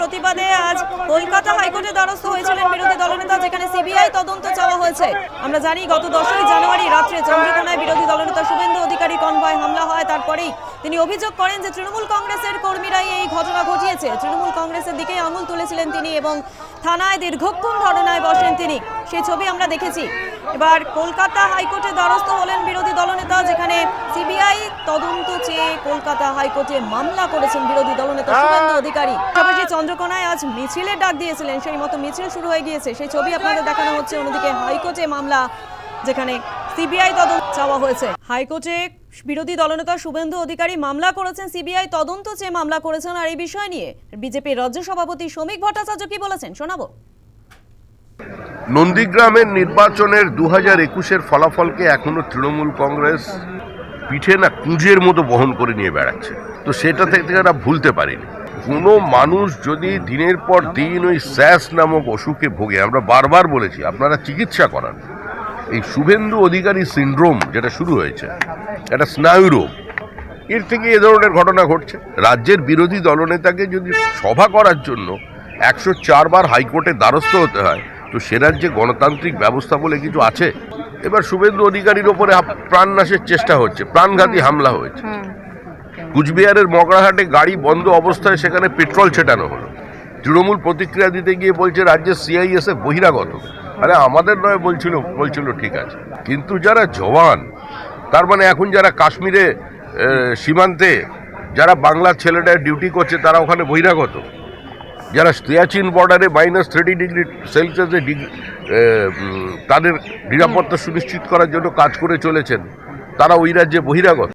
প্রতিবাদে আজ কলকাতা হাইকোর্টে দ্বারস্থ হয়েছিলেন বিরোধী দলনেতা, যেখানে সিবিআই তদন্ত চাওয়া হয়েছে। আমরা জানি গত 10ই জানুয়ারি রাত্রে চন্দ্রকোনায় বিরোধী দলনেতা শুভেন্দু অধিকারী কনভয় হামলা হয়। তারপরেই তিনি অভিযোগ করেন যে তৃণমূল কংগ্রেসের কর্মীরাই এই ঘটনা ঘটিয়েছে। তৃণমূল কংগ্রেসের দিকে আঙুল তুলেছিলেন তিনি এবং থানায় দীর্ঘক্ষণ ধর্নায় বসেন তিনি। সেই ছবি আমরা দেখেছি। এবার কলকাতা হাইকোর্টে দ্বারস্থ হলেন বিরোধী দলনেতা, যেখানে সিবিআই তদন্ত চেয়ে কলকাতা হাইকোর্টে মামলা করেছেন বিরোধী দলনেতা শুভেন্দু অধিকারী। পাশাপাশি চন্দ্রকোনায় আজ মিছিলের ডাক দিয়েছিলেন, সেই মতো মিছিল শুরু হয়ে গিয়েছে। সেই ছবি আপনাদের দেখানো হচ্ছে। অন্যদিকে হাইকোর্টে মামলা, যেখানে সিবিআই তদন্ত চাওয়া হয়েছে। হাইকোর্টে বিরোধী দলনেতা শুভেন্দু অধিকারী মামলা করেছেন, সিবিআই তদন্ত চেয়ে মামলা করেছেন। আর এই বিষয় নিয়ে বিজেপির রাজ্য সভাপতি শ্রমিক ভট্টাচার্য কি বলেছেন শোনাবো। নন্দীগ্রামের নির্বাচনের 2021-এর ফলাফলকে এখনো তৃণমূল কংগ্রেস পিঠে না কুঁজের মতো বহন করে নিয়ে বেড়াচ্ছে। তো সেটা থেকে তারা ভুলতে পারেনি। কোনো মানুষ যদি দিনের পর দিন ওই স্যাস নামক অসুখে ভোগে, আমরা বারবার বলেছি আপনারা চিকিৎসা করান। এই শুভেন্দু অধিকারী সিন্ড্রোম যেটা শুরু হয়েছে, একটা স্নায়ু রোগ, এর থেকে এ ধরনের ঘটনা ঘটছে। রাজ্যের বিরোধী দলনেতাকে যদি সভা করার জন্য 104 বার হাইকোর্টে দ্বারস্থ হতে হয়, তো সে রাজ্যে গণতান্ত্রিক ব্যবস্থা বলে কিছু আছে? এবার শুভেন্দু অধিকারীর ওপরে প্রাণনাশের চেষ্টা হচ্ছে, প্রাণঘাতী হামলা হয়েছে। কুচবিহারের মগরাহাটে গাড়ি বন্ধ অবস্থায় সেখানে পেট্রোল ছেটানো হলো। তৃণমূল প্রতিক্রিয়া দিতে গিয়ে বলছে রাজ্যের সিআইএসএফ বহিরাগত। আরে আমাদের নয় বলছিল ঠিক আছে, কিন্তু যারা জওয়ান, তার মানে এখন যারা কাশ্মীরে সীমান্তে যারা বাংলার ছেলেরা ডিউটি করছে তারা ওখানে বহিরাগত? যারা সিয়াচিন বর্ডারে -30 ডিগ্রি সেলসিয়াসে তাদের নিরাপত্তা সুনিশ্চিত করার জন্য কাজ করে চলেছেন, তারা ওই রাজ্যে বহিরাগত?